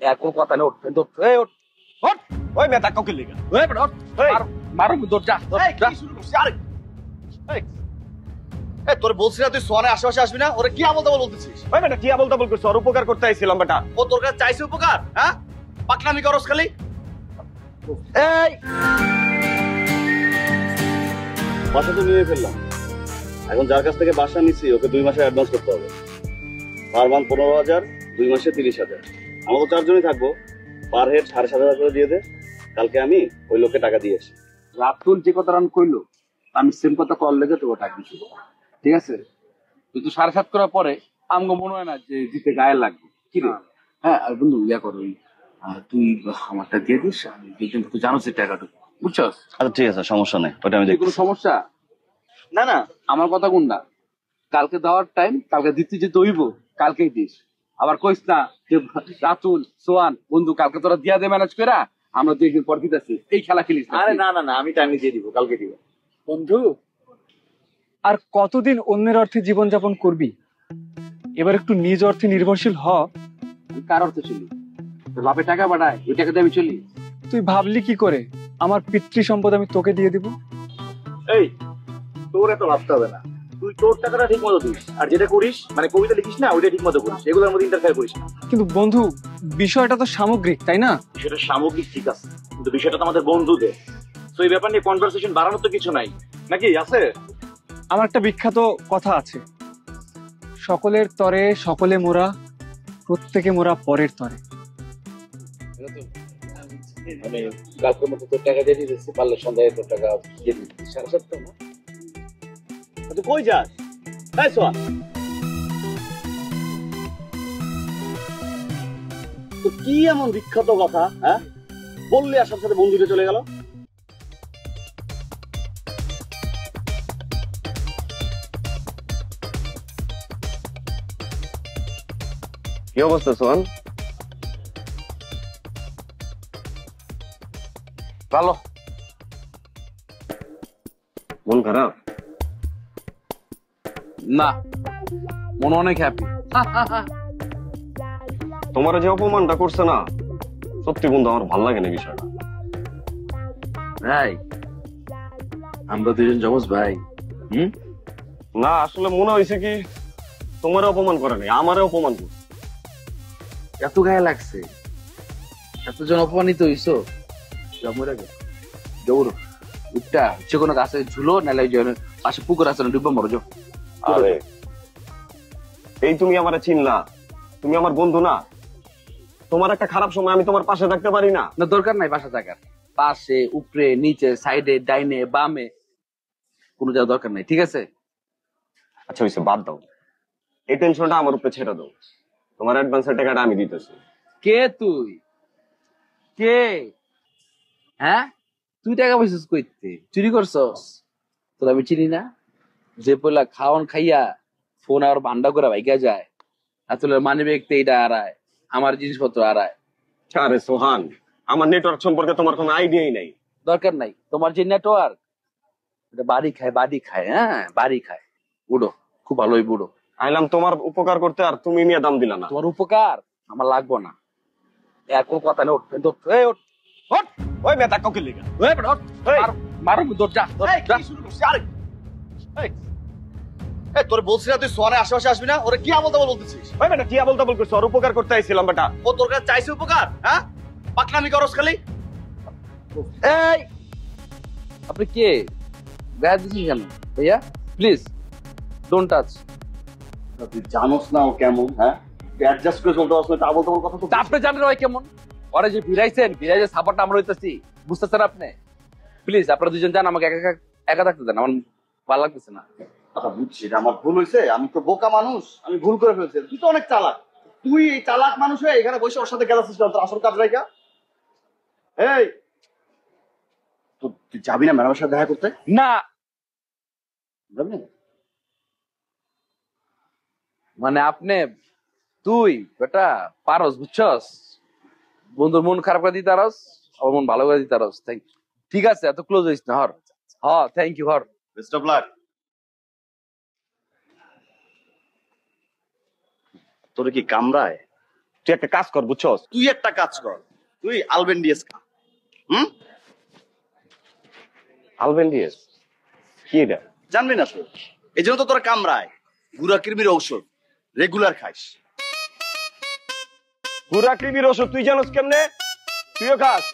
এক কথা নেই, ওঠ। ওই মেয়ে কাউকে লেগে মারো দৌড় যা। তোর বলছি না তুই সোয়ানের আশেপাশে আসবি না, ওরা কি আমল তাবল বলতেছিস? ওই বেটা কি আমল তাবল করছিস? ওর উপকার করতে আইছিলাম বেটা। ও তোর কাছে চাইছে উপকার? হ্যাঁ, পাকনামি করস খালি। এই বাসা তো নিয়ে ফেললাম, এখন যার কাছ থেকে বাসা নিচ্ছি ওকে 2 মাসের অ্যাডভান্স করতে হবে। পার মান্থ 15,000, 2 মাসে 30,000। আমরা তো 4 জনই থাকবো, পার হেড 7,500 করে দিয়ে দে। কালকে আমি ওই লোককে টাকা দিয়ে আসি। রাতুল যে কথা রান কইলো আমি সেম কথা কল লেগে তোকে টাকা দিচ্ছি, ঠিক আছে? কিন্তু 7:30 করার পরে আমগো মনে হয় না যে দিতে গায়ে লাগবে। কি রে? হ্যাঁ, আর বন্ধু ইয়া করো, তুই আমারটা দিয়ে দিস, আমি কিন্তু তুই জানোস এই টাকাটুকু, বুঝছস? আচ্ছা ঠিক আছে, সমস্যা নেই, ওটা আমি দেখি। কোনো সমস্যা না না, আমার কথা কোনটা, কালকে দেওয়ার টাইম, কালকে দিতে যে দইব কালকেই দিস। আবার কইস না যে রাতুল সোয়ান বন্ধু কালকে তোরা দিয়া দে ম্যানেজ করা, আমরা 2 দিন পর দিতেছি, এই খেলা খেলিস না। আরে না না না, আমি টাইম দিয়ে দিব, কালকে দিব। বন্ধু, আর কতদিন অন্যের অর্থে জীবনযাপন করবি? এবার একটু নিজ অর্থে নির্ভরশীল হ। কার অর্থে চলি? তোর বাপে টাকা পাঠায়, ওই টাকা দিয়ে আমি চলি? তুই ভাবলি কি করে আমার পিতৃ সম্পদ আমি তোকে দিয়ে দিব? এই তোর এত ভাবতে হবে না, তুই তোর টাকাটা ঠিক মতো দিস, আর যেটা করিস মানে কবিতা লিখিস না ওইটা ঠিক মতো করিস, এগুলোর মধ্যে ইন্টারফেয়ার করিস না। কিন্তু বন্ধু, বিষয়টা তো সামগ্রিক, তাই না? বিষয়টা সামগ্রিক ঠিক আছে, কিন্তু বিষয়টা তো আমাদের বন্ধুদের, তো এই ব্যাপার নিয়ে কনভারসেশন বাড়ানোর তো কিছু নাই নাকি আছে? আমার একটা বিখ্যাত কথা আছে, সকলের তরে সকলে মোরা, প্রত্যেকে মোরা পরের তরে। মানে কালকের মতো তোর টাকা দিয়ে দিতেছি, পারলে সন্ধ্যায় তোর টাকা দিয়ে দিচ্ছি। 7:30 না? তুই কই যাস? এই সোয়া, তো কি এমন বিখ্যাত কথা হ্যাঁ বললি আর সাথে সাথে বন্ধুতে চলে গেল? কি অবস্থা সোহান? ভালো। মন খারাপ? না, মনে অনেক হ্যাপি। তোমার যে অপমানটা করছে না, সত্যি বন্ধু আমার ভালো লাগে না বিষয়টা। ভাই, আমরা 2 জন জমজ ভাই। না আসলে মনে হয়েছে কি তোমার অপমান করে নাই, আমারে অপমান করছে। এত গায়ে লাগছে, এতজন অপমানিত হইছো, জমরে গে দৌড় উঠটা যে কোনো গাছে ঝুলো, নালে পাশে পুকুর আছে না, ডুববা মরো। আরে এই তুমি আমারে চিনলা, তুমি আমার বন্ধু না, তোমার একটা খারাপ সময় আমি তোমার পাশে থাকতে পারি না? না, দরকার নাই পাশে থাকার, পাশে উপরে নিচে সাইডে ডাইনে বামে কোনো যাওয়ার দরকার নাই, ঠিক আছে? আচ্ছা হইছে, বাদ দাও, এই টেনশনটা আমার উপরে ছেড়ে দাও। তোমার অ্যাডভান্সের টাকাটা আমি দিতেছি। কে তুই? কে? হ্যাঁ, তুই টাকা পয়সা কইতে চুরি করছস? তোর আমি চিনি না? যে পয়লা খাওয়ান খাইয়া ফোন আর ভান্ডা করে ভাইগা যায়, আসলে মানি ব্যাগতে এইটা আড়ায়, আমার জিনিসপত্র আড়ায়। আরে সোহান, আমার নেটওয়ার্ক সম্পর্কে তোমার কোনো আইডিয়াই নাই। দরকার নাই তোমার যে নেটওয়ার্ক, এটা বাড়ি খায়, হ্যাঁ বাড়ি খায়। উড়ো, খুব ভালোই বুড়ো। আইলাম তোমার উপকার করতে, আর তুমি নিয়ে দাম দিলা না। তোমার উপকার আমার লাগবো না, এক কথা নেই। ওই মেয়ে কাউকে লেগে মারো দৌড় যা। তোর বলছি না তুই সোয়ানের আশেপাশে আসবি না, ওরা কি আমল তাবল বলতেছিস? ওই বেটা কি আমল তাবল করছিস? ওর উপকার করতে আইছিলাম বেটা। ও তোর কাছে চাইছে উপকার? হ্যাঁ, পাকনামি করস খালি। এই আপনি কে? গায়ে দিচ্ছেন কেন ভাইয়া? Please don't touch. তুই জানোস না ও কেমন? হ্যাঁ, অ্যাডজাস্ট করে চলতে পারছ না, আবল তাবল কথা তো আপনি জানেন ওই কেমন? ওরা যে ভিড়াইছে সাপোর্টটা আমরা হইতেছি, বুঝতেছেন আপনি? প্লিজ আপনারা 2 জন যান, আমাকে একা থাকতে দেন, আমার ভালো লাগতেছে না। আচ্ছা বুঝছি, এটা আমার ভুল হয়েছে, আমি তো বোকা মানুষ, আমি ভুল করে ফেলছি। তুই তো অনেক চালাক, তুই এই চালাক মানুষ হয়ে এখানে বসে ওর সাথে গেলাছিস তোর আসল কাজ রাইকা। এই তো তুই যাবি না ম্যাডামের সাথে দেখা করতে? না যাবি না মানে আপনি, তুই বেটা পারস, বুঝছস? বন্ধুর মন খারাপ করে দিতে পারস, আমার মন ভালো করে দিতে পারস। Thank you. ঠিক আছে, এত ক্লোজ হইস না, হর। হ্যাঁ থ্যাংক ইউ, হর। Best of luck. তোর কি কামড়ায়? তুই একটা কাজ কর বুঝছস? তুই একটা কাজ কর, তুই আলবেন্ডিয়াস খা। আলবেন্ডিয়াস কি এটা? জানবি না তো, এই জন্য তো তোরা কামড়ায়। গুড়া কৃমির ঔষধ রেগুলার খাইস। পুরা কৃমির ওষুধ তুই জানোস কেমনে? তুইও খাস?